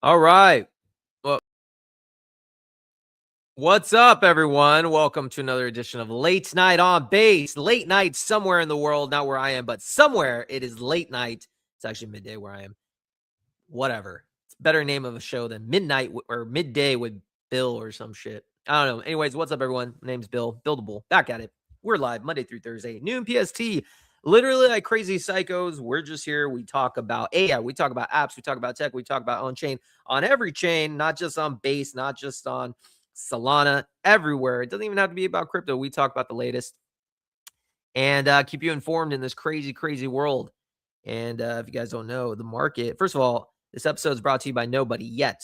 All right. Well, what's up, everyone? Welcome to another edition of Late Night on Base. Late night somewhere in the world, not where I am, but somewhere it is late night. It's actually midday where I am. Whatever. It's a better name of a show than Midnight or Midday with Bill or some shit. I don't know. Anyways, what's up, everyone? My name's Bill. Buildable. Back at it. We're live Monday through Thursday, noon PST. Literally like crazy psychos. We're just here. We talk about AI. We talk about apps. We talk about tech. We talk about on chain, on every chain, not just on Base, not just on Solana, everywhere. It doesn't even have to be about crypto. We talk about the latest and keep you informed in this crazy, crazy world. And if you guys don't know, the market, first of all, this episode is brought to you by nobody yet.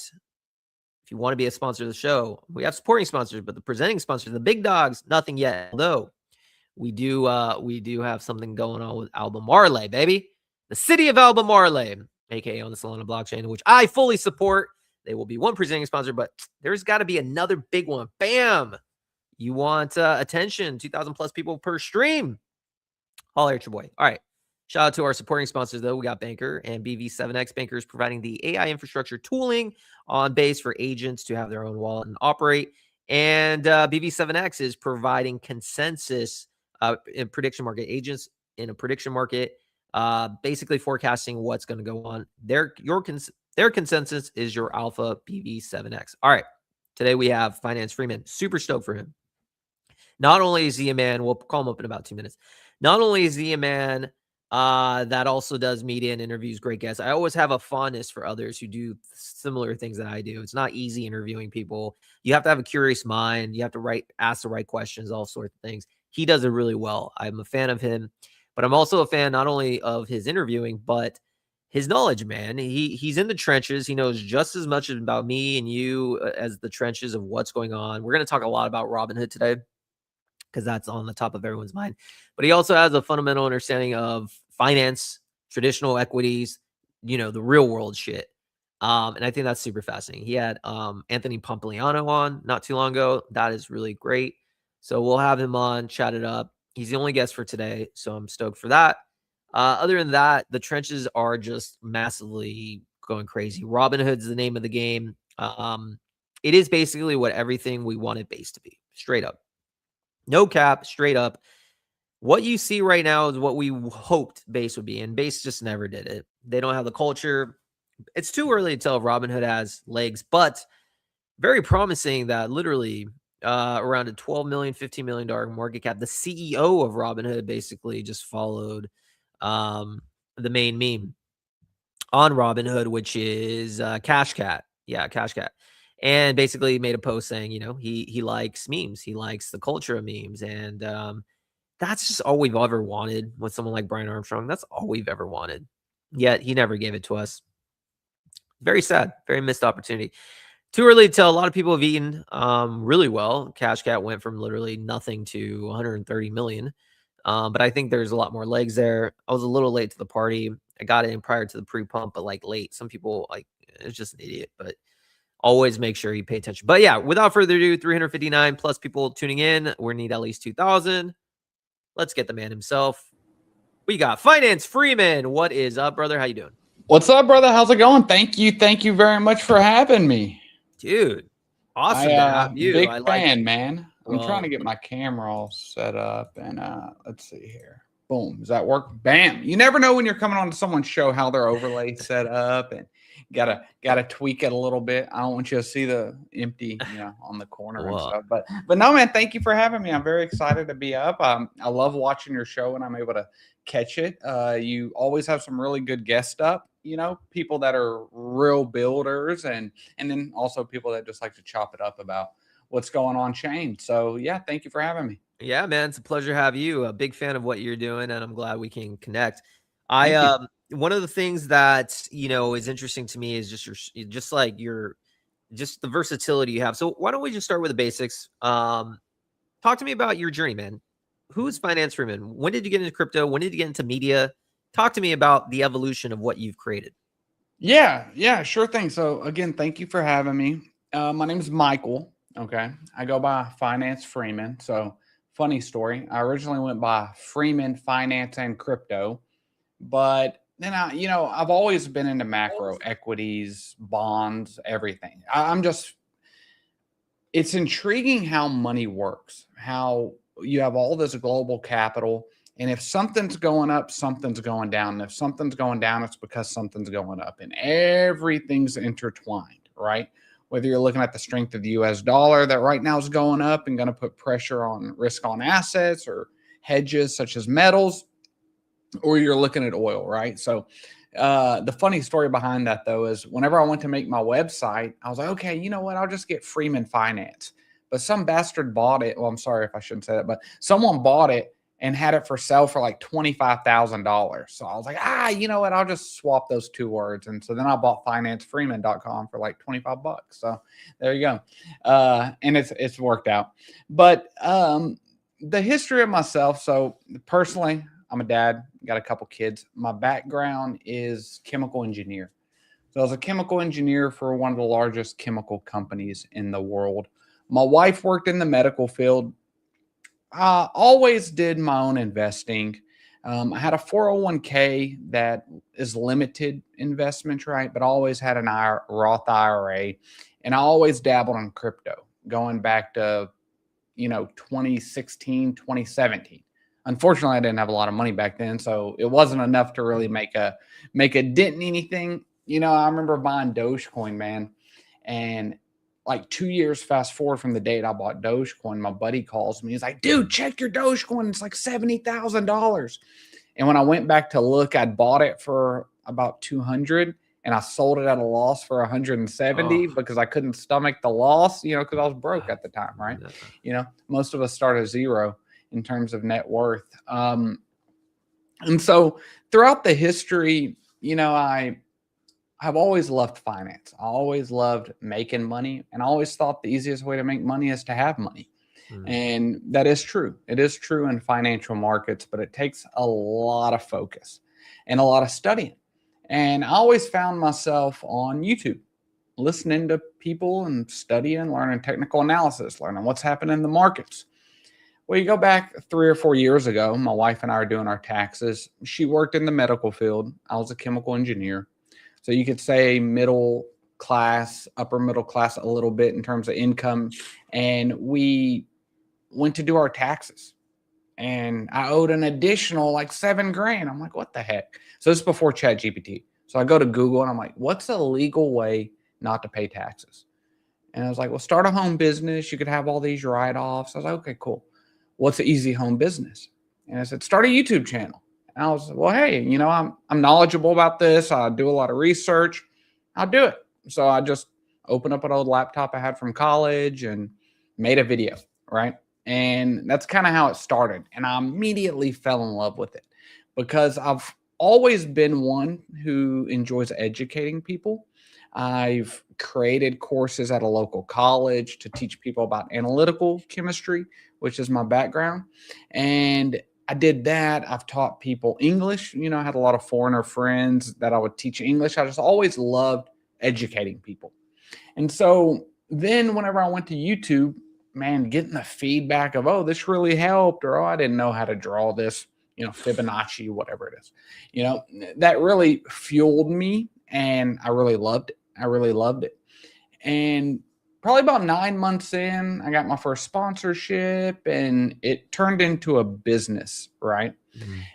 If you want to be a sponsor of the show, we have supporting sponsors, but the presenting sponsors, the big dogs, nothing yet. Although we do have something going on with Albemarle, baby. The city of Albemarle, aka on the Solana blockchain, which I fully support. They will be one presenting sponsor, but there's got to be another big one. Bam! You want attention? 2,000 plus people per stream. Holler at your boy. All right. Shout out to our supporting sponsors, though. We got Banker and BV7X. Banker is providing the AI infrastructure tooling on Base for agents to have their own wallet and operate. And BV7X is providing consensus in prediction market agents in a prediction market, basically forecasting what's going to go on. Their consensus is your alpha BV7X. All right. Today we have Finance Freeman. Super stoked for him. Not only is he a man, we'll call him up in about 2 minutes. Not only is he a man that also does media and interviews great guests. I always have a fondness for others who do similar things that I do. It's not easy interviewing people. You have to have a curious mind. You have to ask the right questions, all sorts of things. He does it really well. I'm a fan of him, but I'm also a fan not only of his interviewing, but his knowledge, man. He's in the trenches. He knows just as much about me and you as the trenches of what's going on. We're going to talk a lot about Robinhood today, because that's on the top of everyone's mind. But he also has a fundamental understanding of finance, traditional equities, the real world shit. And I think that's super fascinating. He had Anthony Pompliano on not too long ago. That is really great. So we'll have him on, chat it up. He's the only guest for today, so I'm stoked for that. Other than that, the trenches are just massively going crazy. Robinhood's the name of the game. It is basically what everything we wanted Base to be, straight up. No cap, straight up. What you see right now is what we hoped Base would be, and Base just never did it. They don't have the culture. It's too early to tell if Robinhood has legs, but very promising that literally around a $12 million, $15 million market cap, the CEO of Robinhood basically just followed the main meme on Robinhood, which is Cash Cat. Yeah, Cash Cat. And basically made a post saying, he likes memes. He likes the culture of memes. And that's just all we've ever wanted with someone like Brian Armstrong. That's all we've ever wanted. Yet he never gave it to us. Very sad. Very missed opportunity. Too early to tell. A lot of people have eaten really well. Cash Cat went from literally nothing to 130 million. But I think there's a lot more legs there. I was a little late to the party. I got in prior to the pre-pump, but late. Some people it's just an idiot, but always make sure you pay attention. But yeah, without further ado, 359 plus people tuning in. We need at least 2,000. Let's get the man himself. We got Finance Freeman. What is up, brother? How you doing? What's up, brother? How's it going? Thank you very much for having me. Dude, awesome to have you. Big fan, man. I'm Well, trying to get my camera all set up, and let's see here. Boom. Does that work? Bam. You never know when you're coming on to someone's show how their overlay set up, and gotta tweak it a little bit. I don't want you to see the empty, on the corner and stuff. But no, man. Thank you for having me. I'm very excited to be up. I love watching your show, and I'm able to catch it. You always have some really good guests up. People that are real builders, and then also people that just like to chop it up about what's going on chain. So yeah, thank you for having me. Yeah, man, it's a pleasure to have you. A big fan of what you're doing, and I'm glad we can connect. One of the things that is interesting to me is just the versatility you have. So why don't we just start with the basics? Talk to me about your journey, man. Who is Finance Freeman? When did you get into crypto? When did you get into media? Talk to me about the evolution of what you've created. Yeah, sure thing. So again, thank you for having me. My name is Michael. Okay. I go by Finance Freeman. So funny story. I originally went by Freeman Finance and Crypto, but then I've always been into macro equities, bonds, everything. It's intriguing how money works, how you have all this global capital. And if something's going up, something's going down. And if something's going down, it's because something's going up. And everything's intertwined, right? Whether you're looking at the strength of the US dollar that right now is going up and going to put pressure on risk on assets or hedges such as metals, or you're looking at oil, right? So the funny story behind that, though, is whenever I went to make my website, I was like, okay, you know what? I'll just get Freeman Finance. But some bastard bought it. Well, I'm sorry if I shouldn't say that, but someone bought it and had it for sale for like $25,000. So I was like, you know what? I'll just swap those two words. And so then I bought financefreeman.com for like 25 bucks. So there you go. And it's worked out. But the history of myself. So personally, I'm a dad, got a couple kids. My background is chemical engineer. So I was a chemical engineer for one of the largest chemical companies in the world. My wife worked in the medical field. I always did my own investing. I had a 401k that is limited investment, right? But I always had an Roth IRA, and I always dabbled in crypto going back to, 2016, 2017. Unfortunately, I didn't have a lot of money back then, so it wasn't enough to really make a dent in anything. I remember buying Dogecoin, man, and like 2 years fast forward from the date I bought Dogecoin, my buddy calls me. He's like, "Dude, check your Dogecoin. It's like $70,000." And when I went back to look, I'd bought it for about 200, and I sold it at a loss for 170 because I couldn't stomach the loss. Because I was broke at the time, right? Most of us start at zero in terms of net worth. And so throughout the history, I've always loved finance. I always loved making money, and I always thought the easiest way to make money is to have money. And that is true. It is true in financial markets, but it takes a lot of focus and a lot of studying. And I always found myself on YouTube, listening to people and studying, learning technical analysis, learning what's happening in the markets. Well, you go back 3 or 4 years ago, my wife and I are doing our taxes. She worked in the medical field. I was a chemical engineer. So you could say middle class, upper middle class a little bit in terms of income. And we went to do our taxes. And I owed an additional like $7,000. I'm like, what the heck? So this is before ChatGPT. So I go to Google and I'm like, what's a legal way not to pay taxes? And I was like, well, start a home business. You could have all these write-offs. I was like, okay, cool. What's an easy home business? And I said, start a YouTube channel. And I was like, well, hey, I'm knowledgeable about this. I do a lot of research. I'll do it. So I just opened up an old laptop I had from college and made a video, right? And that's kind of how it started. And I immediately fell in love with it because I've always been one who enjoys educating people. I've created courses at a local college to teach people about analytical chemistry, which is my background. And I did that. I've taught people English. I had a lot of foreigner friends that I would teach English. I just always loved educating people. And so then whenever I went to YouTube, man, getting the feedback of, oh, this really helped, or, oh, I didn't know how to draw this, Fibonacci, whatever it is, that really fueled me. And I really loved it. And probably about 9 months in, I got my first sponsorship and it turned into a business, right?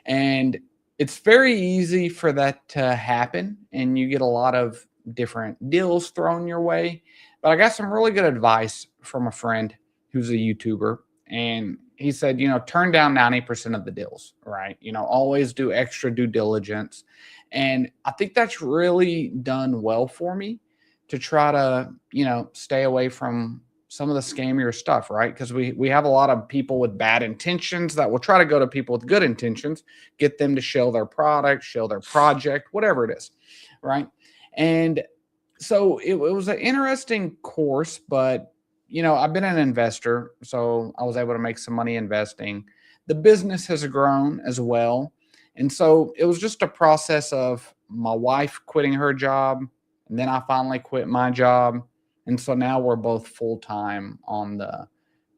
And it's very easy for that to happen. And you get a lot of different deals thrown your way. But I got some really good advice from a friend who's a YouTuber. And he said, turn down 90% of the deals, right? Always do extra due diligence. And I think that's really done well for me to try to, stay away from some of the scammier stuff, right? Because we have a lot of people with bad intentions that will try to go to people with good intentions, get them to show their product, show their project, whatever it is, right? And so it was an interesting course, but, I've been an investor, so I was able to make some money investing. The business has grown as well. And so it was just a process of my wife quitting her job, and then I finally quit my job. And so now we're both full-time on the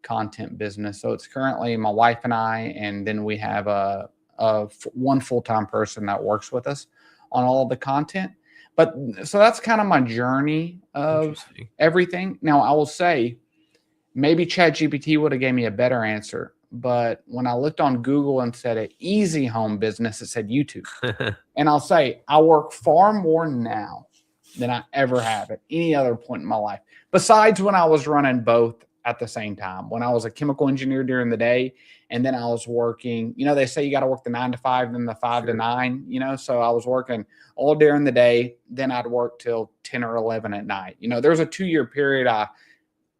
content business. So it's currently my wife and I, and then we have one full-time person that works with us on all of the content. But so that's kind of my journey of everything. Now, I will say maybe ChatGPT would have gave me a better answer. But when I looked on Google and said an easy home business, it said YouTube. And I'll say I work far more now than I ever have at any other point in my life. Besides when I was running both at the same time, when I was a chemical engineer during the day, and then I was working, they say you got to work the 9 to 5, then the 5 to 9, so I was working all during the day. Then I'd work till 10 or 11 at night. There was a 2-year period. I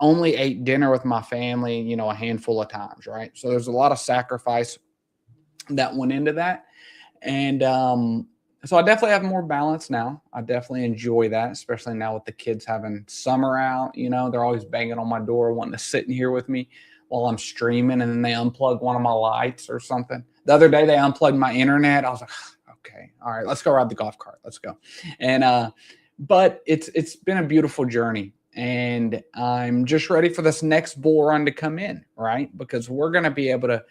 only ate dinner with my family, a handful of times. Right. So there's a lot of sacrifice that went into that. And, so I definitely have more balance now. I definitely enjoy that, especially now with the kids having summer out. They're always banging on my door, wanting to sit in here with me while I'm streaming, and then they unplug one of my lights or something. The other day they unplugged my internet. I was like, okay, all right, let's go ride the golf cart. Let's go. And but it's been a beautiful journey, and I'm just ready for this next bull run to come in, right? Because we're going to be able to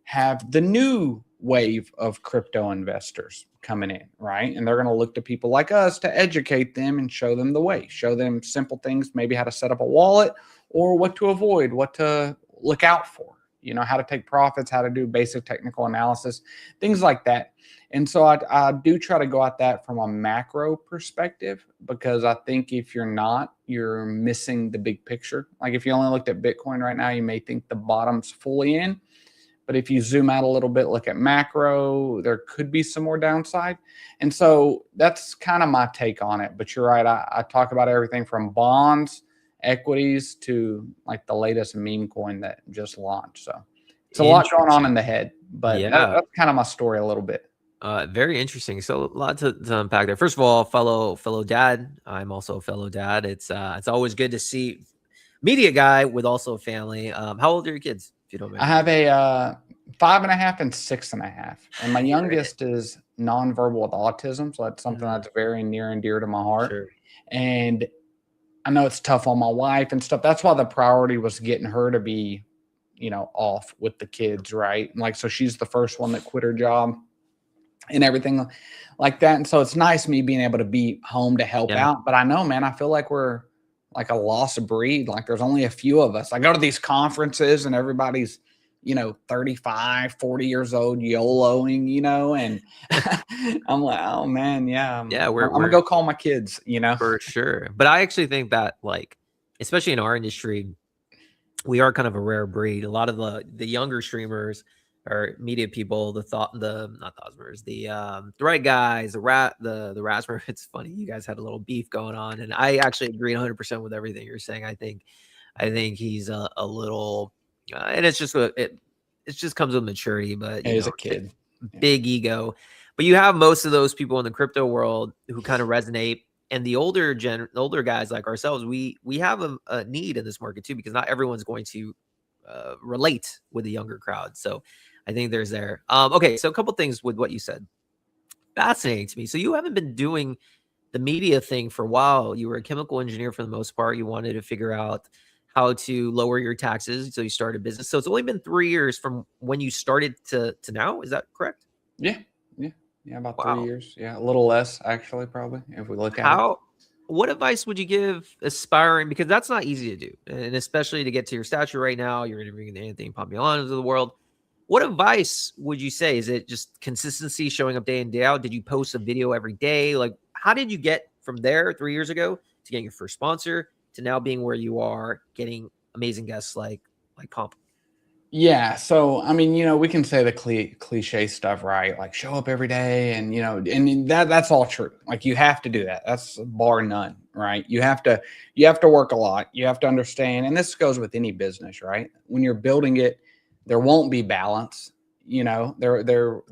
have the new wave of crypto investors coming in, right? And they're going to look to people like us to educate them and show them the way, show them simple things, maybe how to set up a wallet or what to avoid, what to look out for, how to take profits, how to do basic technical analysis, things like that. And so I do try to go at that from a macro perspective, because I think if you're not, you're missing the big picture. Like if you only looked at Bitcoin right now, you may think the bottom's fully in. But if you zoom out a little bit, look at macro, there could be some more downside. And so that's kind of my take on it. But you're right. I talk about everything from bonds, equities, to like the latest meme coin that just launched. So it's a lot going on in the head. But that's kind of my story a little bit. Very interesting. So a lot to unpack there. First of all, fellow dad. I'm also a fellow dad. It's always good to see media guy with also a family. How old are your kids, if you don't mind? I have a 5.5 and 6.5, and my youngest is nonverbal with autism, so that's something that's very near and dear to my heart. Sure. And I know it's tough on my wife and stuff. That's why the priority was getting her to be, off with the kids, right? And so she's the first one that quit her job and everything like that. And so it's nice me being able to be home to help out. But I know, man, I feel like we're like a lost breed. Like there's only a few of us. I go to these conferences and everybody's, 35, 40 years old, YOLOing, and I'm like, oh man, I'm gonna go call my kids, For sure. But I actually think that, like, especially in our industry, we are kind of a rare breed. A lot of the younger streamers or media people, the right guys, the Rasmer. It's funny, you guys had a little beef going on, and I actually agree 100% with everything you're saying. I think he's a little, and it's just it just comes with maturity. But he's a kid, big ego. But you have most of those people in the crypto world who kind of resonate. And the older guys like ourselves, we have a need in this market too, because not everyone's going to relate with the younger crowd. So I think there's there. Okay, so a couple things with what you said. Fascinating to me. So you haven't been doing the media thing for a while. You were a chemical engineer for the most part. You wanted to figure out how to lower your taxes, so you started a business. So it's only been 3 years from when you started to now. Is that correct? Yeah, about 3 years. Yeah, a little less actually, probably, if we look at it. What advice would you give aspiring? Because that's not easy to do, and especially to get to your stature right now. You're interviewing the Anthony Pompilianos of the world. What advice would you say? Is it just consistency, showing up day in, day out? Did you post a video every day? Like, how did you get from there 3 years ago to getting your first sponsor to now being where you are, getting amazing guests like Pomp? Yeah. So, I mean, we can say the cliche stuff, right? Like show up every day and, and that's all true. Like you have to do that. That's bar none, right? You have to work a lot. You have to understand. And this goes with any business, right? When you're building it, there won't be balance. There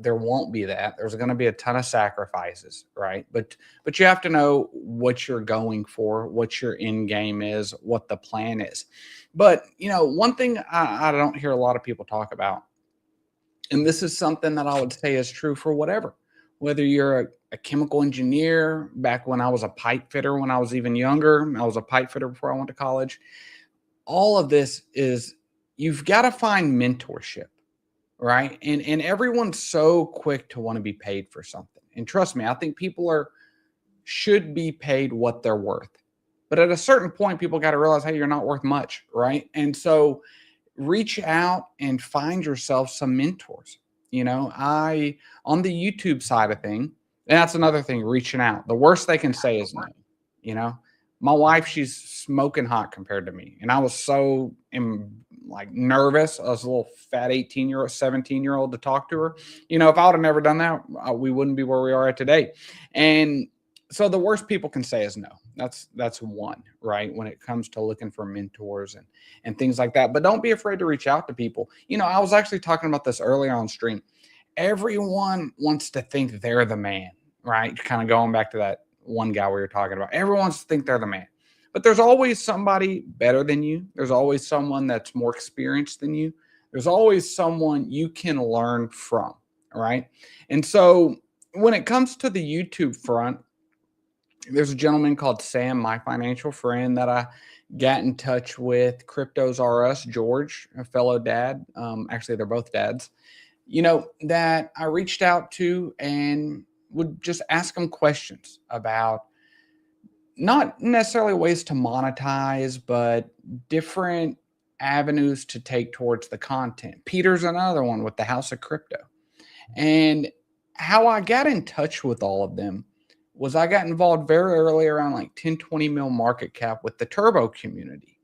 won't be that. There's going to be a ton of sacrifices, right? But you have to know what you're going for, what your end game is, what the plan is. But, one thing I don't hear a lot of people talk about, and this is something that I would say is true for whether you're a chemical engineer. Back when I was a pipe fitter, when I was even younger, I was a pipe fitter before I went to college. All of this is, you've got to find mentorship. right? And everyone's so quick to want to be paid for something. And trust me, I think people should be paid what they're worth. But at a certain point, people got to realize, hey, you're not worth much, right? And so reach out and find yourself some mentors. On the YouTube side of thing, and that's another thing, reaching out. The worst they can say is no. You know, my wife, she's smoking hot compared to me. And I was so like nervous. I was a little fat 18-year-old, 17-year-old to talk to her. If I would have never done that, we wouldn't be where we are at today. And so the worst people can say is no. That's one, right? When it comes to looking for mentors and things like that. But don't be afraid to reach out to people. I was actually talking about this earlier on stream. Everyone wants to think they're the man, right? Kind of going back to that one guy we were talking about. Everyone wants to think they're the man. But there's always somebody better than you. There's always someone that's more experienced than you. There's always someone you can learn from, right? And so when it comes to the YouTube front, there's a gentleman called Sam, my financial friend, that I got in touch with. Cryptos R Us, George, a fellow dad. Actually, they're both dads. That I reached out to and would just ask them questions about not necessarily ways to monetize, but different avenues to take towards the content. Peter's another one with the House of Crypto. And how I got in touch with all of them was I got involved very early, around like 10, 20 mil market cap, with the Turbo community.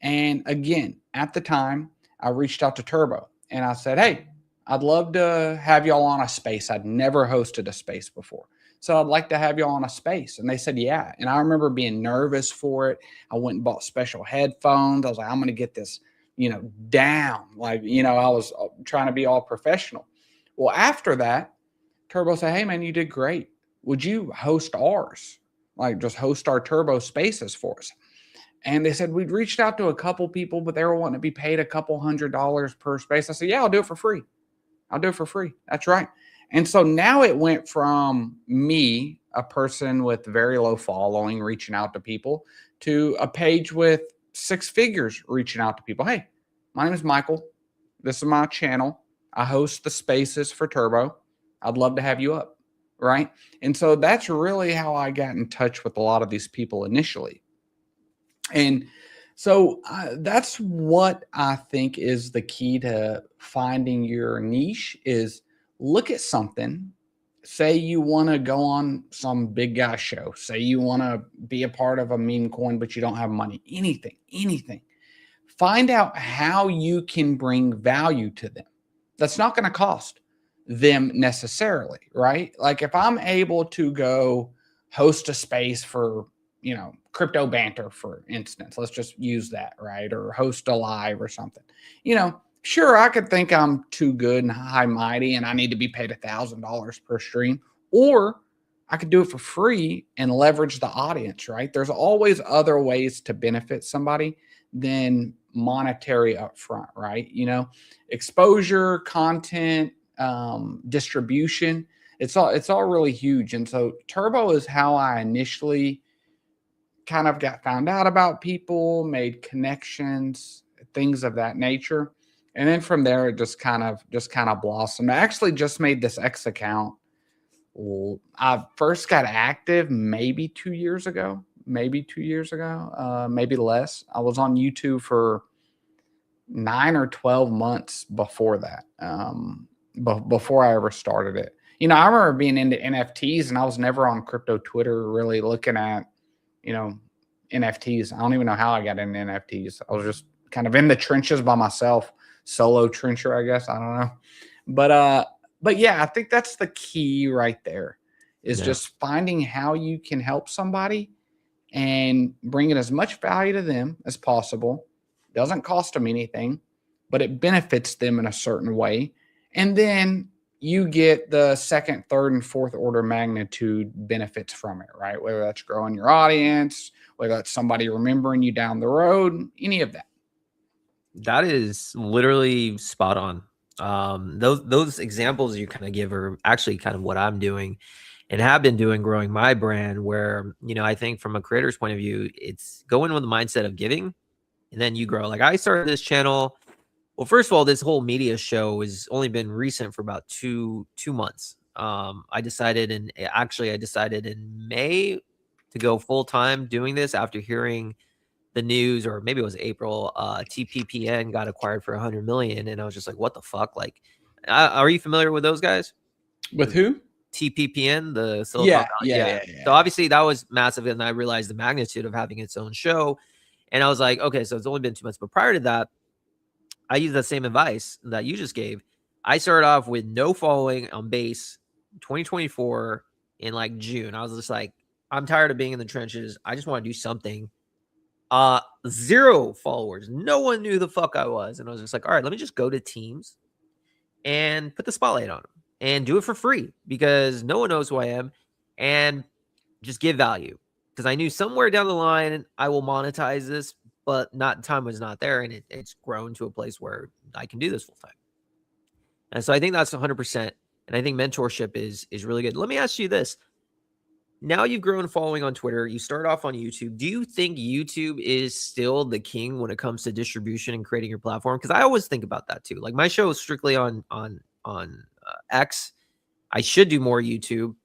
And again, at the time, I reached out to Turbo and I said, hey, I'd love to have y'all on a space. I'd never hosted a space before. So I'd like to have y'all on a space. And they said, yeah. And I remember being nervous for it. I went and bought special headphones. I was like, I'm going to get this, down. Like, I was trying to be all professional. Well, after that, Turbo said, hey, man, you did great. Would you host ours? Like, just host our Turbo spaces for us. And they said, we'd reached out to a couple people, but they were wanting to be paid a couple $100 per space. I said, yeah, I'll do it for free. I'll do it for free. That's right. And so now it went from me, a person with very low following, reaching out to people, to a page with 6 figures reaching out to people. Hey, my name is Michael. This is my channel. I host the spaces for Turbo. I'd love to have you up. Right. And so that's really how I got in touch with a lot of these people initially. And so that's what I think is the key to finding your niche is look at something. Say you want to go on some big guy show. Say you want to be a part of a meme coin, but you don't have money. Anything. Find out how you can bring value to them. That's not going to cost them necessarily, right? Like if I'm able to go host a space for, crypto banter, for instance, let's just use that, right? Or host a live or something, sure, I could think I'm too good and high mighty and I need to be paid $1,000 per stream, or I could do it for free and leverage the audience, right? There's always other ways to benefit somebody than monetary upfront, right? Exposure, content, distribution, it's all really huge. And so Turbo is how I initially kind of got found out about people, made connections, things of that nature. And then from there, it just kind of blossomed. I actually just made this X account. I first got active maybe 2 years ago, maybe less. I was on YouTube for 9 or 12 months before that. Before I ever started it. I remember being into NFTs and I was never on crypto Twitter really looking at, NFTs. I don't even know how I got into NFTs. I was just kind of in the trenches by myself, solo trencher, I guess. I don't know. But yeah, I think that's the key right there is just finding how you can help somebody and bringing as much value to them as possible. Doesn't cost them anything, but it benefits them in a certain way. And then you get the second, third, and fourth order magnitude benefits from it, right? Whether that's growing your audience, whether that's somebody remembering you down the road, any of that. That is literally spot on. Those examples you kind of give are actually kind of what I'm doing and have been doing growing my brand, where, I think from a creator's point of view, it's going with the mindset of giving and then you grow. Like I started this channel Well, first of all, this whole media show has only been recent for about two months. I decided in May to go full time doing this after hearing the news, or maybe it was April. TPPN got acquired for 100 million, and I was just like, "What the fuck?" Like, are you familiar with those guys? With who? TPPN, the Silicon Yeah, Valley. yeah, Yeah. yeah, So yeah. obviously that was massive, and I realized the magnitude of having its own show, and I was like, okay, so it's only been 2 months, but prior to that, I used that same advice that you just gave. I started off with no following on base 2024 in like June. I was just like, I'm tired of being in the trenches. I just want to do something. 0 followers. No one knew the fuck I was. And I was just like, all right, let me just go to teams and put the spotlight on them and do it for free because no one knows who I am, and just give value. Because I knew somewhere down the line I will monetize this, but not time was not there, and it's grown to a place where I can do this full time. And so I think that's 100%. And I think mentorship is really good. Let me ask you this. Now you've grown following on Twitter. You start off on YouTube. Do you think YouTube is still the king when it comes to distribution and creating your platform? Because I always think about that too. Like my show is strictly on X. I should do more YouTube.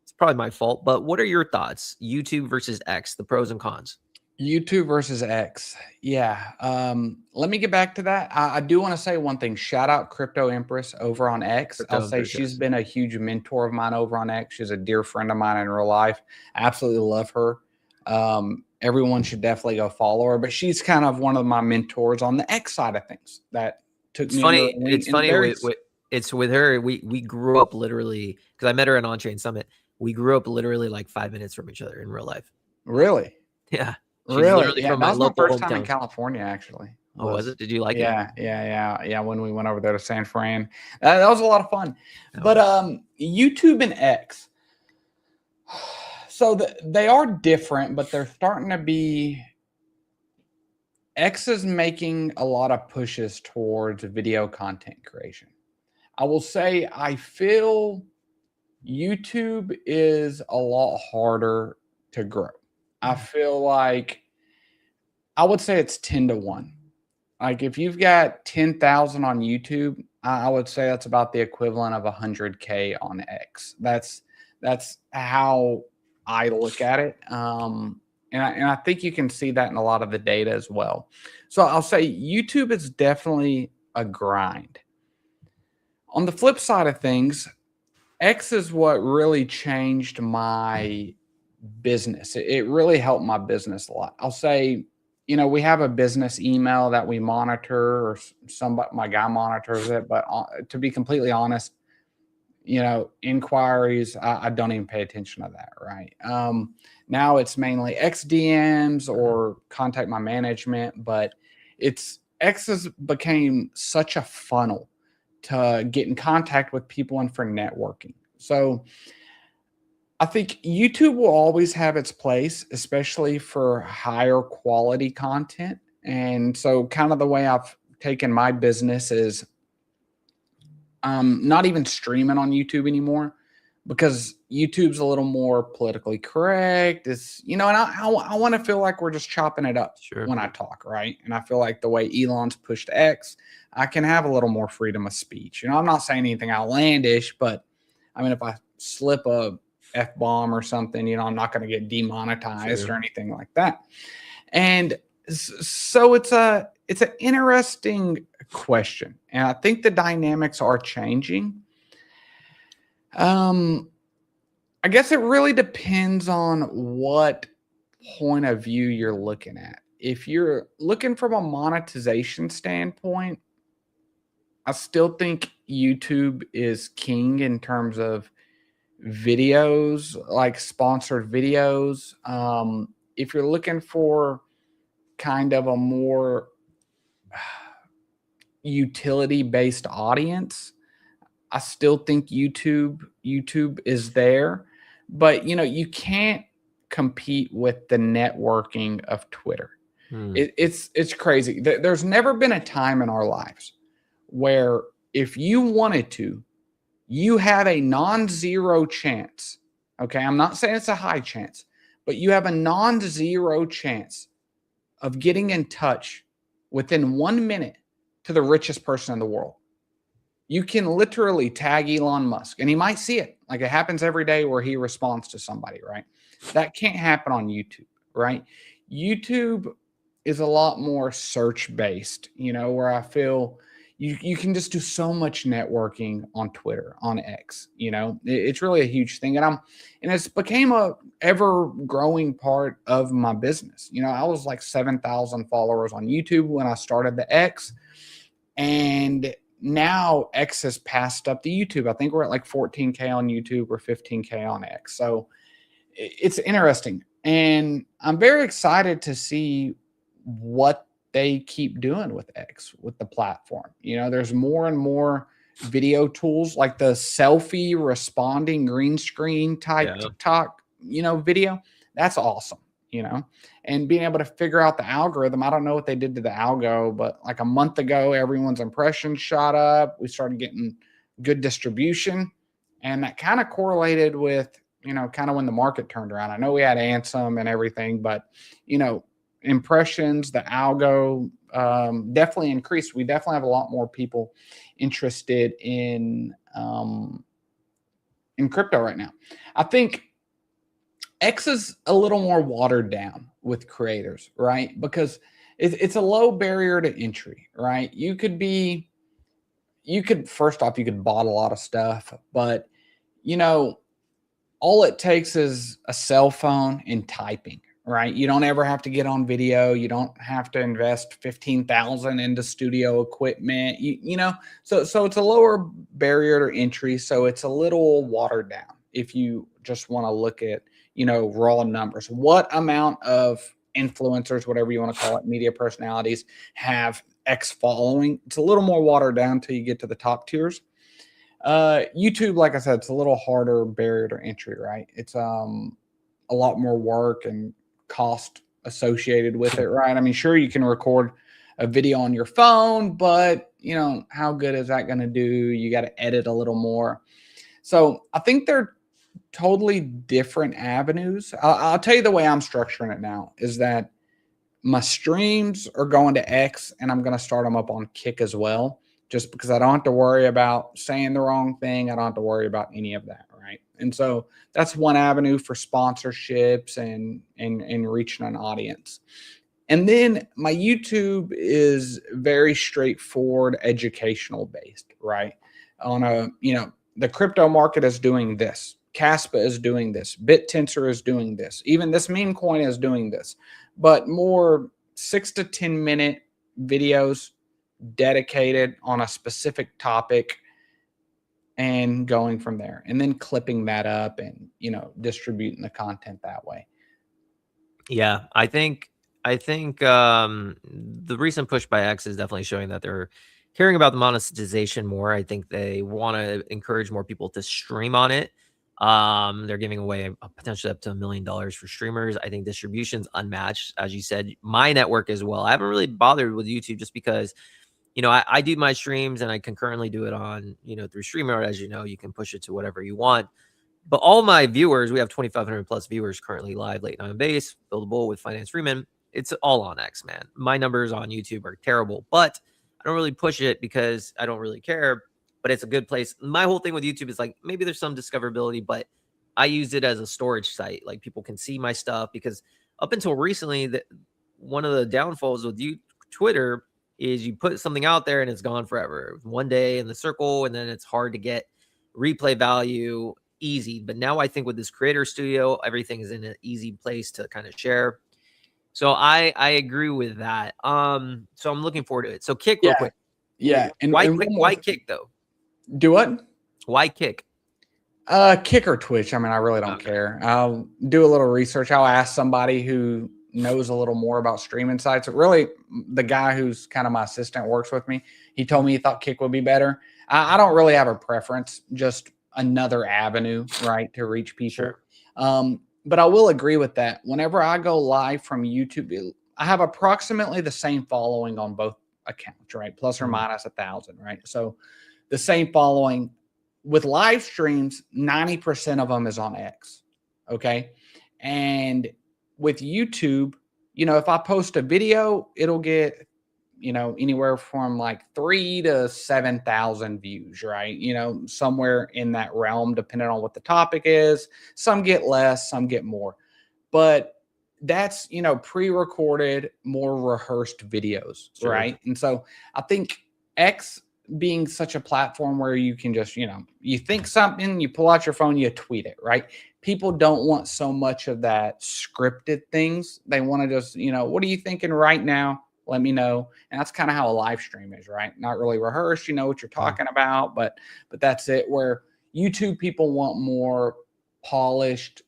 It's probably my fault. But what are your thoughts? YouTube versus X, the pros and cons. YouTube versus X. Yeah. Let me get back to that. I do want to say one thing. Shout out Crypto Empress over on X. Crypto I'll say Empress, she's yes. been a huge mentor of mine over on X. She's a dear friend of mine in real life. I absolutely love her. Everyone should definitely go follow her, but she's kind of one of my mentors on the X side of things that took It's me under funny. her wing It's in funny very with it's with her. We grew up literally because I met her at On Chain Summit. We grew up literally like 5 minutes from each other in real life. really. Yeah. She's Really? literally Yeah, from that my was my local first time in hometown. California, actually. Oh, was it? Did you like it? Yeah. When we went over there to San Fran, that was a lot of fun. Oh, But yeah. YouTube and X, so they are different, but they're starting to be. X is making a lot of pushes towards video content creation. I will say I feel YouTube is a lot harder to grow. I feel like I would say it's 10-1. Like if you've got 10,000 on YouTube, I would say that's about the equivalent of 100K on X. That's how I look at it. And I think you can see that in a lot of the data as well. So I'll say YouTube is definitely a grind. On the flip side of things, X is what really changed my business. It really helped my business a lot. I'll say, we have a business email that we monitor, or somebody, my guy monitors it. But to be completely honest, inquiries, I don't even pay attention to that. Right. Now it's mainly XDMs or contact my management, but X has became such a funnel to get in contact with people and for networking. So I think YouTube will always have its place, especially for higher quality content. And so kind of the way I've taken my business is not even streaming on YouTube anymore, because YouTube's a little more politically correct. It's, and I want to feel like we're just chopping it up when I talk, right? And I feel like the way Elon's pushed X, I can have a little more freedom of speech. I'm not saying anything outlandish, but I mean, if I slip a F-bomb or something, I'm not going to get demonetized or anything like that. And so it's an interesting question, and I think the dynamics are changing. I guess it really depends on what point of view you're looking at. If you're looking from a monetization standpoint, I still think YouTube is king in terms of videos, like sponsored videos. If you're looking for kind of a more utility-based audience, I still think YouTube is there, but you can't compete with the networking of Twitter. It's crazy. There's never been a time in our lives where if you wanted to, you have a non-zero chance. Okay, I'm not saying it's a high chance, but you have a non-zero chance of getting in touch within 1 minute to the richest person in the world. You can literally tag Elon Musk and he might see it. Like it happens every day where he responds to somebody, right? That can't happen on YouTube, right? YouTube is a lot more search based, where I feel you can just do so much networking on Twitter, on X, it's really a huge thing. And it's became a ever growing part of my business. I was like 7,000 followers on YouTube when I started the X, and now X has passed up the YouTube. I think we're at like 14K on YouTube or 15K on X. So it's interesting. And I'm very excited to see what they keep doing with X, with the platform. There's more and more video tools like the selfie responding green screen type TikTok, video. That's awesome, and being able to figure out the algorithm. I don't know what they did to the algo, but like a month ago, everyone's impressions shot up. We started getting good distribution, and that kind of correlated with, kind of when the market turned around. I know we had Ansem and everything, but, impressions, the algo definitely increased. We definitely have a lot more people interested in crypto right now. I think X is a little more watered down with creators, right? Because it's a low barrier to entry, right? You could first off, you could bot a lot of stuff, but all it takes is a cell phone and typing, right? You don't ever have to get on video. You don't have to invest 15,000 into studio equipment. So it's a lower barrier to entry. So it's a little watered down if you just want to look at, raw numbers. What amount of influencers, whatever you want to call it, media personalities have X following? It's a little more watered down till you get to the top tiers. YouTube, like I said, it's a little harder barrier to entry, right? It's a lot more work and cost associated with it, right? I mean, sure, you can record a video on your phone, but how good is that going to do? You got to edit a little more. So I think they're totally different avenues. I'll tell you the way I'm structuring it now is that my streams are going to X, and I'm going to start them up on Kick as well, just because I don't have to worry about saying the wrong thing. I don't have to worry about any of that, right? And so that's one avenue for sponsorships and reaching an audience. And then my YouTube is very straightforward, educational based, right? The crypto market is doing this. Caspa is doing this. BitTensor is doing this. Even this meme coin is doing this. But more 6 to 10 minute videos dedicated on a specific topic and going from there, and then clipping that up and distributing the content that way. Yeah, I think the recent push by X is definitely showing that they're caring about the monetization more. I think they want to encourage more people to stream on it. They're giving away potentially up to $1 million for streamers. I think distribution's unmatched, as you said. My network as well. I haven't really bothered with YouTube just because I do my streams and I concurrently do it on, through StreamYard. As you can push it to whatever you want. But all my viewers, we have 2,500 plus viewers currently live late night on base, Build a Bull with Finance Freeman. It's all on X, man. My numbers on YouTube are terrible, but I don't really push it because I don't really care. But it's a good place. My whole thing with YouTube is like, maybe there's some discoverability, but I use it as a storage site. Like people can see my stuff, because up until recently, one of the downfalls with Twitter is you put something out there and it's gone forever. One day in the circle, and then it's hard to get replay value easy. But now I think with this creator studio, everything is in an easy place to kind of share. So I agree with that. So I'm looking forward to it. So Kick real quick. Yeah. And why Kick though? Do what? Why Kick? Kick or Twitch. I mean, I really don't care. I'll do a little research. I'll ask somebody who knows a little more about streaming sites. Really, the guy who's kind of my assistant works with me. He told me he thought Kick would be better. I don't really have a preference, just another avenue, right, to reach people. Sure. But I will agree with that. Whenever I go live from YouTube, I have approximately the same following on both accounts, right? Plus or minus 1,000, right? So the same following. With live streams, 90% of them is on X, okay? And with YouTube, if I post a video, it'll get, anywhere from like 3 to 7,000 views, right? Somewhere in that realm, depending on what the topic is. Some get less, some get more. But that's, pre-recorded, more rehearsed videos, Sure. right? And so I think X being such a platform where you can just, you think something, you pull out your phone, you tweet it, right? People don't want so much of that scripted things. They want to just, what are you thinking right now? Let me know. And that's kind of how a live stream is, right? Not really rehearsed. You know what you're talking about, but that's it. Where YouTube people want more polished,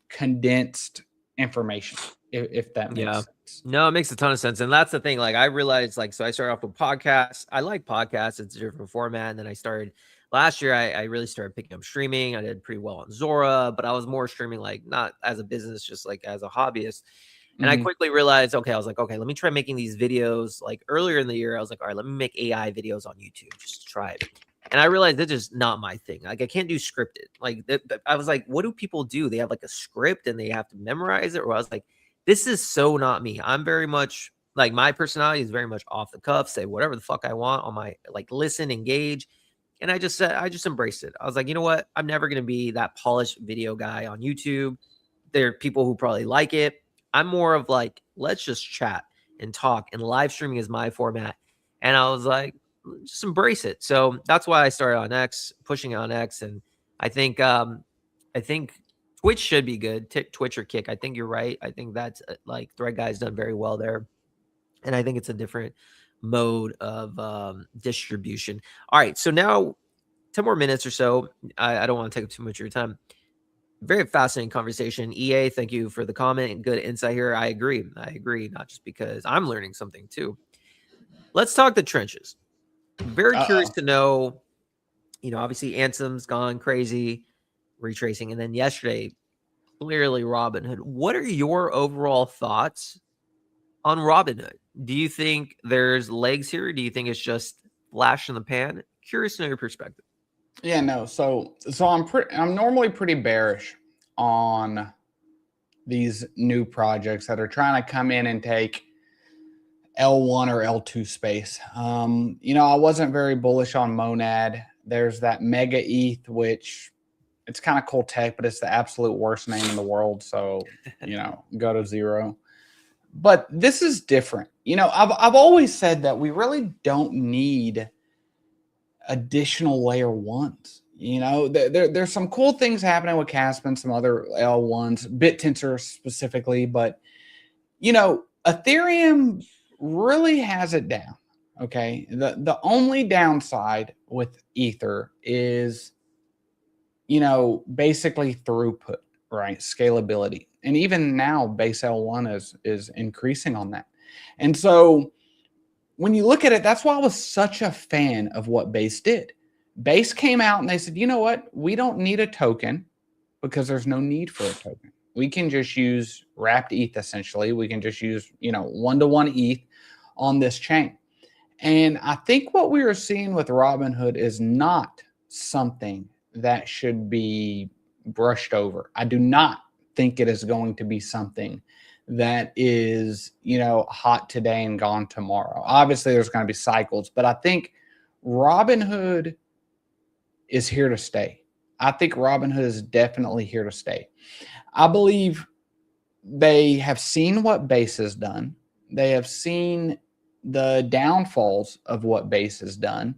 condensed information, if that makes sense. No, it makes a ton of sense. And that's the thing. Like, I realized, so I started off with podcasts. I like podcasts. It's a different format. And then I started last year, I really started picking up streaming. I did pretty well on Zora, but I was more streaming, like not as a business, just like as a hobbyist. And I quickly realized, I was like, okay, let me try making these videos. Like earlier in the year, I was like, all right, let me make AI videos on YouTube just to try it. And I realized that's just not my thing. Like, I can't do scripted. Like, I was like, what do people do? They have like a script and they have to memorize it. Or I was like, this is so not me. I'm very much like, my personality is very much off the cuff, say whatever the fuck I want on my, like, listen, engage. And I just embraced it. I was like, you know what? I'm never going to be that polished video guy on YouTube. There are people who probably like it. I'm more of like, let's just chat and talk, and live streaming is my format. And I was like, just embrace it. So that's why I started on X, pushing on X. And I think Twitch should be good. Twitch or Kick. I think you're right. I think that's like Thread Guy's done very well there. And I think it's a different mode of distribution. All right. So now 10 more minutes or so. I don't want to take up too much of your time. Very fascinating conversation. EA, thank you for the comment. Good insight here. I agree. Not just because I'm learning something too. Let's talk the trenches. Very curious to know, obviously Anthem's gone crazy, retracing. And then yesterday, clearly Robinhood. What are your overall thoughts on Robinhood? Do you think there's legs here? Do you think it's just flash in the pan? Curious to know your perspective. Yeah, no. So I'm normally pretty bearish on these new projects that are trying to come in and take L1 or L2 space. I wasn't very bullish on Monad. There's that Mega ETH, which it's kind of cool tech, but it's the absolute worst name in the world. So, go to zero. But this is different. I've always said that we really don't need additional layer ones. There's some cool things happening with Casper and some other L1s, BitTensor specifically, but Ethereum really has it down. Okay. The only downside with Ether is, basically throughput, right? Scalability. And even now base L1 is increasing on that. And so when you look at it, that's why I was such a fan of what Base did. Base came out and they said, you know what? We don't need a token because there's no need for a token. We can just use wrapped ETH, essentially. We can just use, one-to-one ETH on this chain. And I think what we are seeing with Robinhood is not something that should be brushed over. I do not think it is going to be something that is, hot today and gone tomorrow. Obviously, there's going to be cycles, but I think Robinhood is here to stay. I think Robinhood is definitely here to stay. I believe they have seen what Base has done. They have seen the downfalls of what Base has done,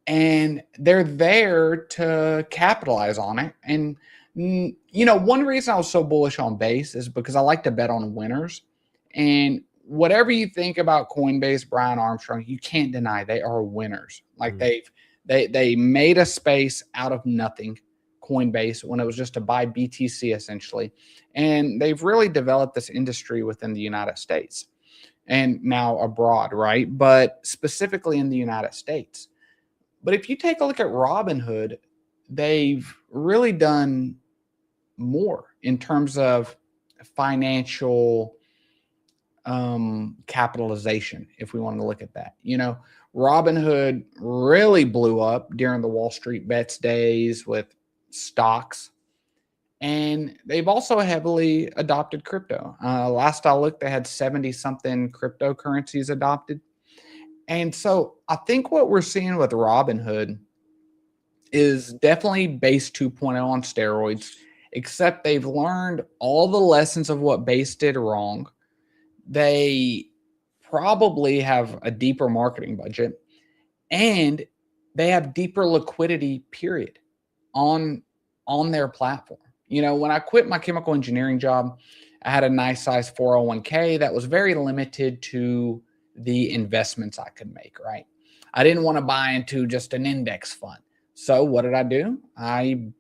and they're there to capitalize on it. And one reason I was so bullish on Base is because I like to bet on winners. And whatever you think about Coinbase, Brian Armstrong, you can't deny they are winners. Like they made a space out of nothing, Coinbase, when it was just to buy BTC essentially. And they've really developed this industry within the United States and now abroad, right? But specifically in the United States. But if you take a look at Robinhood, they've really done more in terms of financial capitalization, if we want to look at that. Robinhood really blew up during the Wall Street Bets days with stocks. And they've also heavily adopted crypto. Last I looked, they had 70-something cryptocurrencies adopted. And so I think what we're seeing with Robinhood is definitely base 2.0 on steroids, except they've learned all the lessons of what base did wrong. They probably have a deeper marketing budget, and they have deeper liquidity, period, on their platform. When I quit my chemical engineering job, I had a nice size 401k that was very limited to the investments I could make, right? I didn't want to buy into just an index fund. So what did I do? I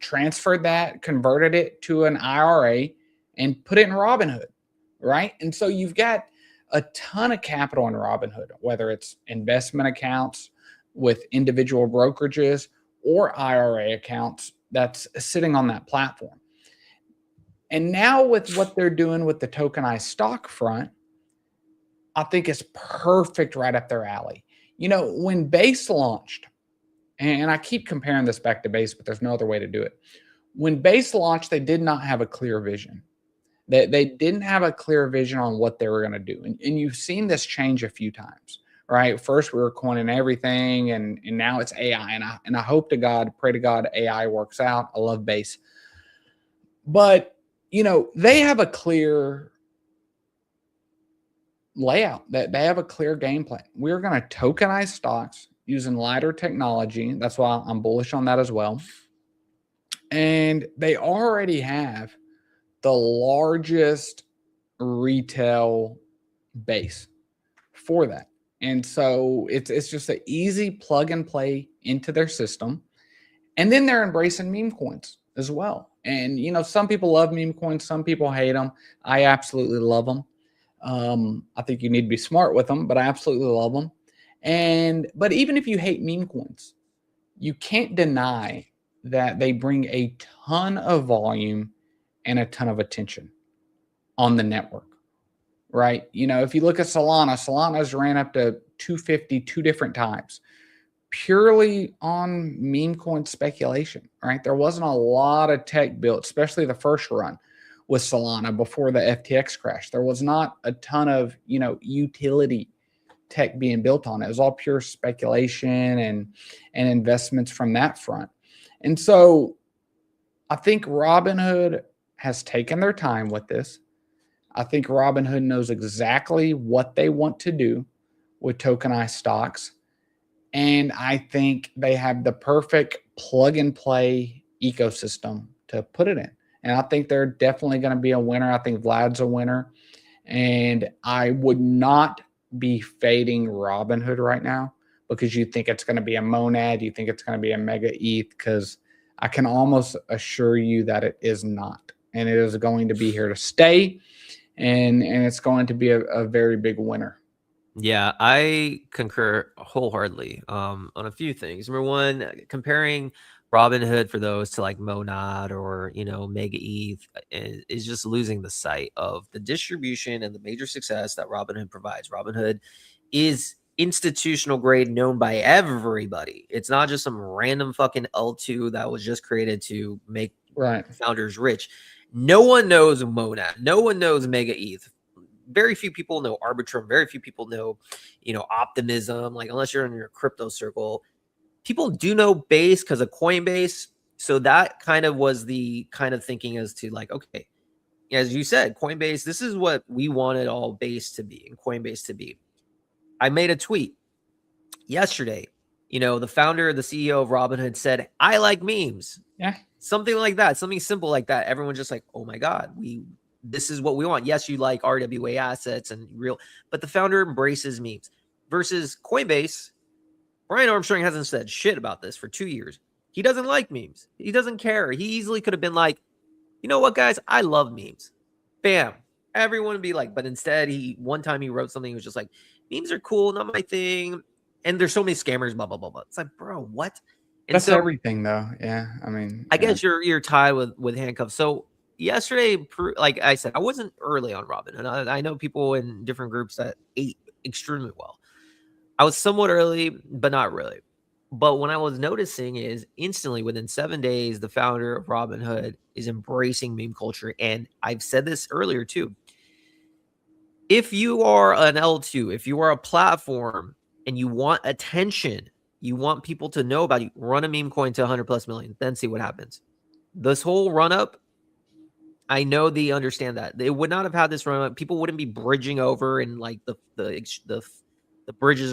transferred that, converted it to an IRA, and put it in Robinhood, right? And so you've got a ton of capital in Robinhood, whether it's investment accounts with individual brokerages or IRA accounts that's sitting on that platform. And now with what they're doing with the tokenized stock front, I think it's perfect right up their alley. When Base launched, and I keep comparing this back to Base, but there's no other way to do it. When Base launched, they did not have a clear vision. They didn't have a clear vision on what they were going to do. And you've seen this change a few times, right? First, we were coining everything, and now it's AI. And I hope to God, pray to God, AI works out. I love Base. But, they have a clear layout, that they have a clear game plan. We're going to tokenize stocks using lighter technology. That's why I'm bullish on that as well. And they already have the largest retail base for that. And so it's just an easy plug and play into their system. And then they're embracing meme coins as well. And, some people love meme coins. Some people hate them. I absolutely love them. I think you need to be smart with them, but I absolutely love them. But even if you hate meme coins, you can't deny that they bring a ton of volume and a ton of attention on the network, right? If you look at Solana's ran up to 250 two different times, purely on meme coin speculation, right? There wasn't a lot of tech built, especially the first run with Solana before the FTX crash. There was not a ton of, utility tech being built on it. It was all pure speculation and investments from that front. And so I think Robinhood has taken their time with this. I think Robinhood knows exactly what they want to do with tokenized stocks. And I think they have the perfect plug and play ecosystem to put it in. And I think they're definitely going to be a winner. I think Vlad's a winner. And I would not be fading Robinhood right now because you think it's going to be a monad. You think it's going to be a mega ETH, because I can almost assure you that it is not. And it is going to be here to stay. And it's going to be a very big winner. Yeah, I concur wholeheartedly on a few things. Number one, comparing Robinhood for those to like Monad or Mega ETH is just losing the sight of the distribution and the major success that Robinhood provides. Robinhood is institutional grade, known by everybody. It's not just some random fucking L2 that was just created to make founders rich. No one knows Monad. No one knows Mega ETH. Very few people know Arbitrum. Very few people know, Optimism. Like, unless you're in your crypto circle, people do know Base because of Coinbase. So that kind of was the kind of thinking as to like, okay, as you said, Coinbase, this is what we wanted all Base to be and Coinbase to be. I made a tweet yesterday. The founder, the CEO of Robinhood said, "I like memes." Yeah. Something like that. Something simple like that. Everyone's just like, oh my God, this is what we want. Yes, you like RWA assets and real, but the founder embraces memes. Versus Coinbase, Brian Armstrong hasn't said shit about this for 2 years. He doesn't like memes. He doesn't care. He easily could have been like, you know what, guys? I love memes. Bam. Everyone would be like, but instead, one time he wrote something. He was just like, memes are cool, not my thing. And there's so many scammers, blah, blah, blah, blah. It's like, bro, what? And that's everything, though. Yeah. I mean, I guess you're tied with handcuffs. So yesterday, like I said, I wasn't early on Robinhood. I know people in different groups that ate extremely well. I was somewhat early, but not really. But what I was noticing is instantly within 7 days, the founder of Robinhood is embracing meme culture. And I've said this earlier too. if you are an L2, if you are a platform and you want attention, you want people to know about you, run a meme coin to 100 plus million, then see what happens. This whole run up, I know they understand that. They would not have had this run up. People wouldn't be bridging over and like the bridges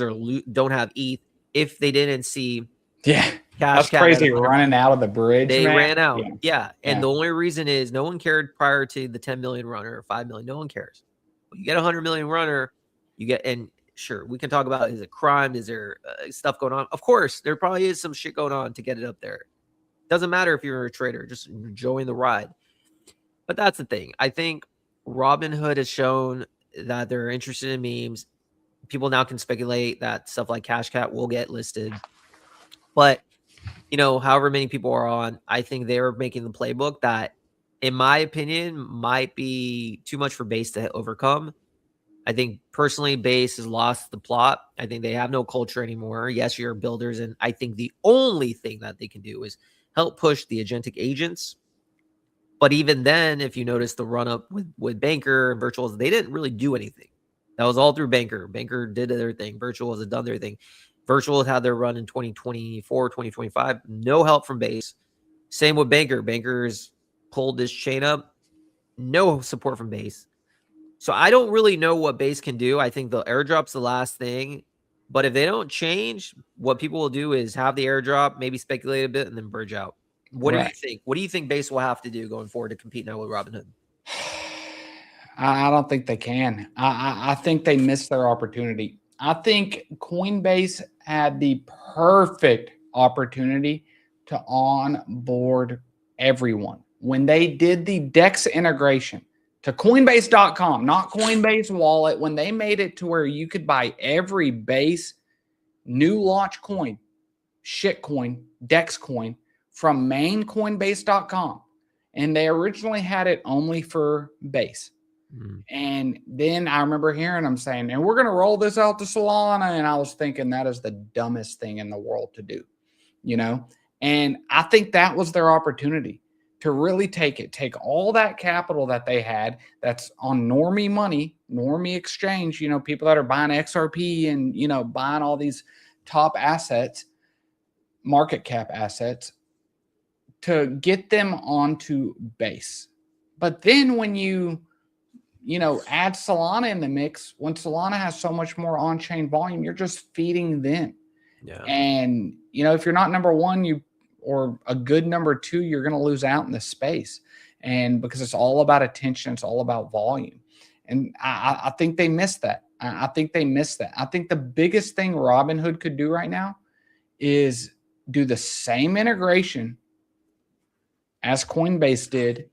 don't have ETH if they didn't see Yeah, Cash that's Cat at crazy. 100. Running out of the bridge, They man. ran out. Yeah, Yeah. And yeah. the only reason is no one cared prior to the 10 million runner or 5 million. No one cares. When you get a 100 million runner, you get, and sure, we can talk about, is it crime? Is there stuff going on? Of course, there probably is some shit going on to get it up there. Doesn't matter if you're a trader, just enjoying the ride. But that's the thing. I think Robinhood has shown that they're interested in memes. People now can speculate that stuff like Cash Cat will get listed. But, however many people are on, I think they're making the playbook that, in my opinion, might be too much for Base to overcome. I think personally, Base has lost the plot. I think they have no culture anymore. Yes, you're builders. And I think the only thing that they can do is help push the agentic agents. But even then, if you notice the run up with Banker and Virtuals, they didn't really do anything. That was all through Banker. Banker did their thing. Virtuals had done their thing. Virtuals had their run in 2024, 2025. No help from Base. Same with Banker. Banker's pulled this chain up. No support from Base. So I don't really know what Base can do. I think the airdrop's the last thing. But if they don't change, what people will do is have the airdrop, maybe speculate a bit, and then bridge out. What do you think? What do you think Base will have to do going forward to compete now with Robinhood? I don't think they can. I think they missed their opportunity. I think Coinbase had the perfect opportunity to onboard everyone. When they did the DEX integration to Coinbase.com, not Coinbase Wallet, when they made it to where you could buy every Base new launch coin, shitcoin, DEX coin from main Coinbase.com. And they originally had it only for Base. And then I remember hearing them saying, and we're going to roll this out to Solana. And I was thinking that is the dumbest thing in the world to do, And I think that was their opportunity to really take all that capital that they had that's on normie money, normie exchange, people that are buying XRP and, buying all these top assets, market cap assets, to get them onto Base. But then when you add Solana in the mix, when Solana has so much more on-chain volume, you're just feeding them. Yeah. And, if you're not number one, or a good number two, you're going to lose out in this space. And because it's all about attention, it's all about volume. And I think they missed that. I think they missed that. I think the biggest thing Robinhood could do right now is do the same integration as Coinbase did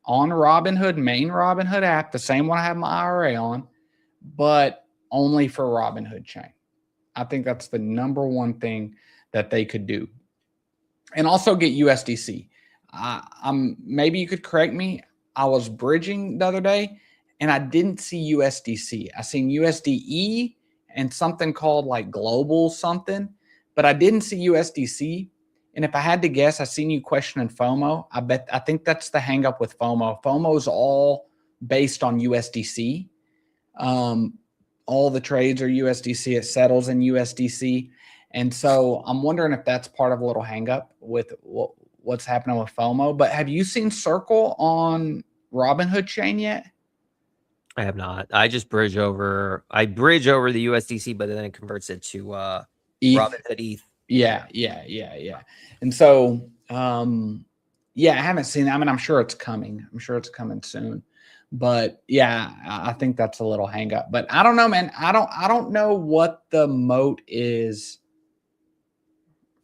on Robinhood, main Robinhood app, the same one I have my IRA on, but only for Robinhood chain. I think that's the number one thing that they could do. And also get USDC. Maybe you could correct me. I was bridging the other day and I didn't see USDC. I seen USDE and something called like global something, but I didn't see USDC. And if I had to guess, I seen you questioning FOMO. I think that's the hang up with FOMO. FOMO is all based on USDC. All the trades are USDC. It settles in USDC. And so I'm wondering if that's part of a little hang up with what's happening with FOMO. But have you seen Circle on Robinhood chain yet? I have not. I just bridge over the USDC, but then it converts it to Robinhood ETH. Yeah. And so, I haven't seen that. I mean, I'm sure it's coming. I'm sure it's coming soon. But yeah, I think that's a little hang up. But I don't know, man. I don't know what the moat is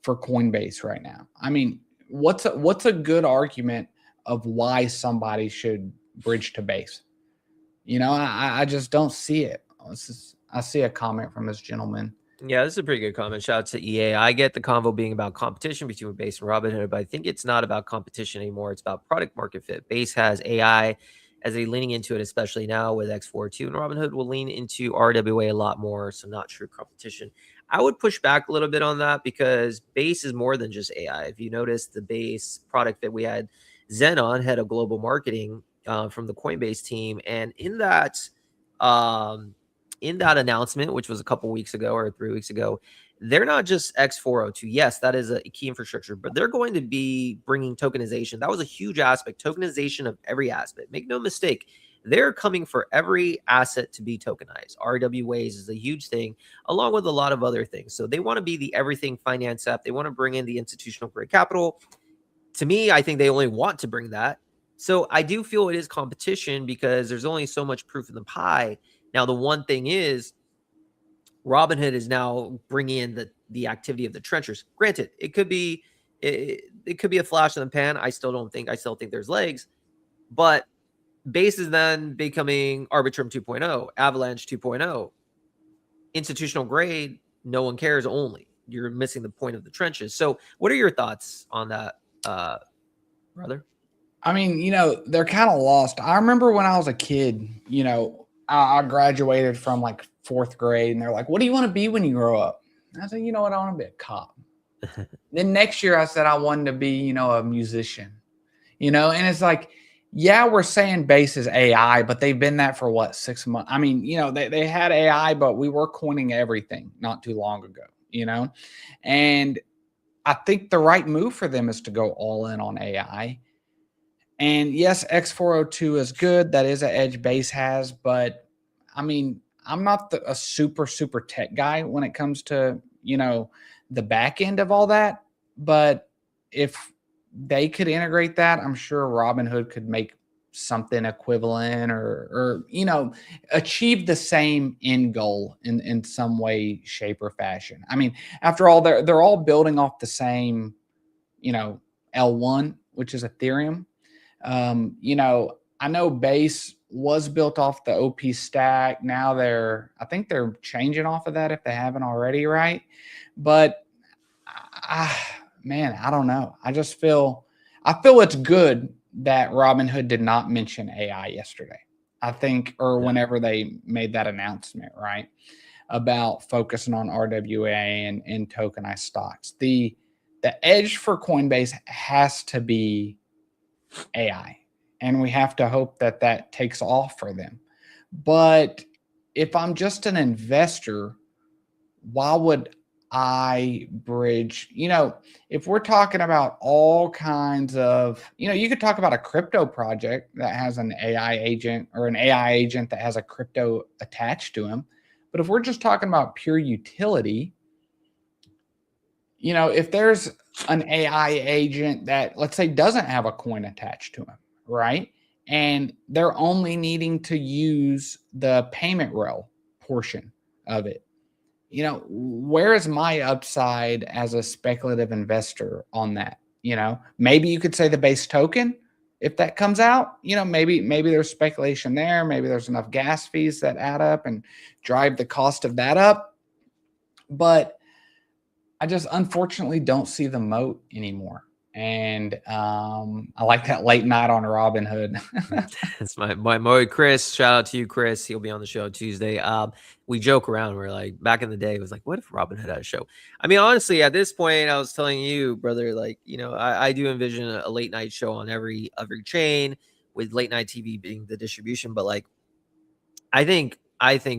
for Coinbase right now. I mean, what's a good argument of why somebody should bridge to Base? I just don't see it. I see a comment from this gentleman. Yeah, this is a pretty good comment. Shout out to EA. I get the convo being about competition between Base and Robinhood, but I think it's not about competition anymore. It's about product market fit. Base has AI as they're leaning into it, especially now with X4.2, and Robinhood will lean into RWA a lot more, so not true competition. I would push back a little bit on that because Base is more than just AI. If you notice the Base product that we had Zen on, head of global marketing, from the Coinbase team, and in that announcement, which was a couple weeks ago or 3 weeks ago, they're not just X402. Yes, that is a key infrastructure, but they're going to be bringing tokenization. That was a huge aspect, tokenization of every aspect. Make no mistake, they're coming for every asset to be tokenized. RWAs is a huge thing, along with a lot of other things. So they want to be the everything finance app. They want to bring in the institutional grade capital. To me, I think they only want to bring that. So I do feel it is competition because there's only so much proof in the pie. Now, the one thing is, Robinhood is now bringing in the activity of the trenchers. Granted, it could be a flash in the pan. I still think there's legs, but Base is then becoming Arbitrum 2.0, Avalanche 2.0, institutional grade. No one cares. Only you're missing the point of the trenches. So, what are your thoughts on that, brother? I mean, they're kind of lost. I remember when I was a kid, I graduated from like 4th grade and they're like, what do you want to be when you grow up? And I said, you know what? I want to be a cop. Then next year I said I wanted to be, a musician, and it's like, yeah, we're saying Base is AI, but they've been that for what, 6 months? I mean, they had AI, but we were coining everything not too long ago, and I think the right move for them is to go all in on AI. And yes, X402 is good. That is an edge Base has, but I mean, I'm not a super tech guy when it comes to, the back end of all that. But if they could integrate that, I'm sure Robinhood could make something equivalent or achieve the same end goal in some way, shape, or fashion. I mean, after all, they're all building off the same, L1, which is Ethereum. I know Base was built off the OP stack. Now I think they're changing off of that if they haven't already, right? But man, I don't know. I feel it's good that Robinhood did not mention AI yesterday. I think, or whenever they made that announcement, right, about focusing on RWA and tokenized stocks. The edge for Coinbase has to be AI, and we have to hope that takes off for them. But if I'm just an investor, why would I bridge? If we're talking about all kinds of, you could talk about a crypto project that has an AI agent or an AI agent that has a crypto attached to him. But if we're just talking about pure utility, if there's an AI agent that, let's say, doesn't have a coin attached to him, right? And they're only needing to use the payment rail portion of it. Where is my upside as a speculative investor on that? Maybe you could say the Base token, if that comes out, maybe there's speculation there. Maybe there's enough gas fees that add up and drive the cost of that up. But I just unfortunately don't see the moat anymore. And I like that late night on Robinhood. It's my boy Chris. Shout out to you, Chris. He'll be on the show Tuesday. We joke around. We're like, back in the day, it was like, what if Robinhood had a show? I mean, honestly, at this point, I was telling you, brother, like, I do envision a late night show on every chain, with late night TV being the distribution. But like, I think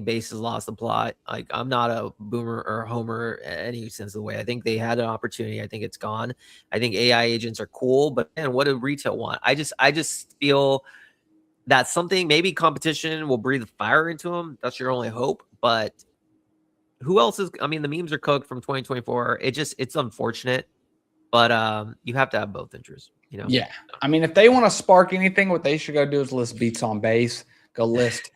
Base has lost the plot. Like, I'm not a boomer or homer in any sense of the way. I think they had an opportunity. I think it's gone. I think AI agents are cool, but man, what do retail want? I just feel that something, maybe competition will breathe fire into them. That's your only hope. But who else is? I mean, the memes are cooked from 2024. It's unfortunate, but you have to have both interests. Yeah. I mean, if they want to spark anything, what they should go do is list beats on Base. Go list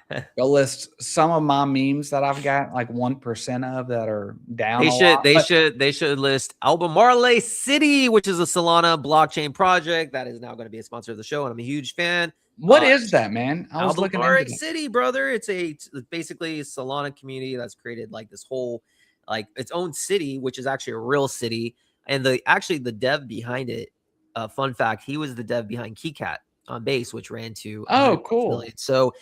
some of my memes that I've got like 1% of that are down. They should list Albemarle City, which is a Solana blockchain project that is now going to be a sponsor of the show, and I'm a huge fan. What is that, man? I was looking into City, brother. It's basically a Solana community that's created like this whole, like, its own city, which is actually a real city. And the dev behind it, fun fact, he was the dev behind KeyCat on Base, which ran to cool million. So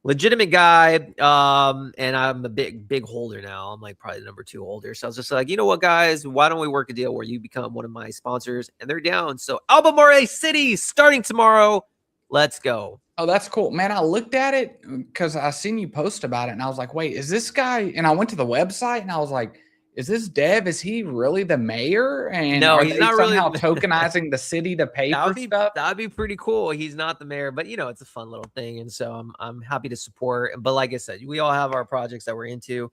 legitimate guy. And I'm a big holder now. I'm like probably the number 2 holder. So I was just like, you know what, guys, why don't we work a deal where you become one of my sponsors? And they're down. So Albemarle City starting tomorrow. Let's go. Oh, that's cool, man. I looked at it because I seen you post about it, and I was like, "Wait, is this guy?" And I went to the website, and I was like, "Is this Dev? Is he really the mayor? And No, are he's they not really. somehow tokenizing the city to pay for stuff?" That'd be pretty cool. He's not the mayor, but it's a fun little thing, and so I'm happy to support. But like I said, we all have our projects that we're into.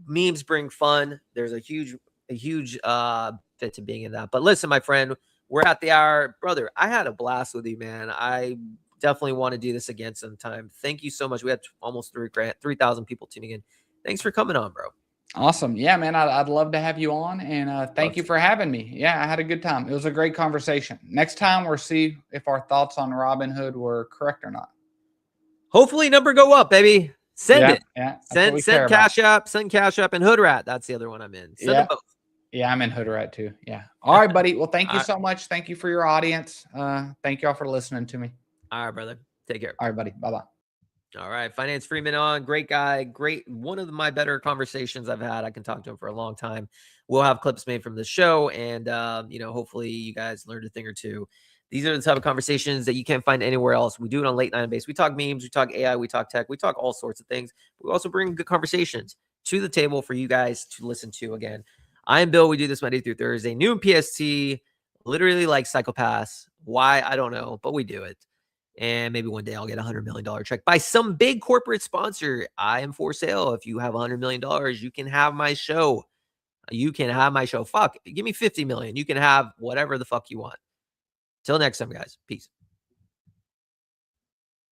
Memes bring fun. There's a huge fit to being in that. But listen, my friend, we're at the hour, brother. I had a blast with you, man. I definitely want to do this again sometime. Thank you so much. We had almost 3,000 people tuning in. Thanks for coming on, bro. Awesome. Yeah, man. I'd love to have you on, and thank you for having me. Yeah, I had a good time. It was a great conversation. Next time we'll see if our thoughts on Robinhood were correct or not. Hopefully, number go up, baby. Send it. Yeah. Send Cash App, send Cash App, and Hood Rat. That's the other one I'm in. Send them both. Yeah, I'm in Hood Rat too. Yeah. All right, buddy. Well, thank you so much. Thank you for your audience. Thank y'all for listening to me. All right, brother. Take care. All right, buddy. Bye-bye. All right. Finance Freeman on. Great guy. Great. One of my better conversations I've had. I can talk to him for a long time. We'll have clips made from the show. And, hopefully you guys learned a thing or two. These are the type of conversations that you can't find anywhere else. We do it on Late Night on Base. We talk memes. We talk AI. We talk tech. We talk all sorts of things. We also bring good conversations to the table for you guys to listen to. Again, I am Bill. We do this Monday through Thursday. New in PST. Literally like psychopaths. Why? I don't know. But we do it. And maybe one day I'll get $100 million check by some big corporate sponsor. I am for sale. If you have $100 million, you can have my show. You can have my show. Fuck, give me 50 million. You can have whatever the fuck you want. Till next time, guys. Peace.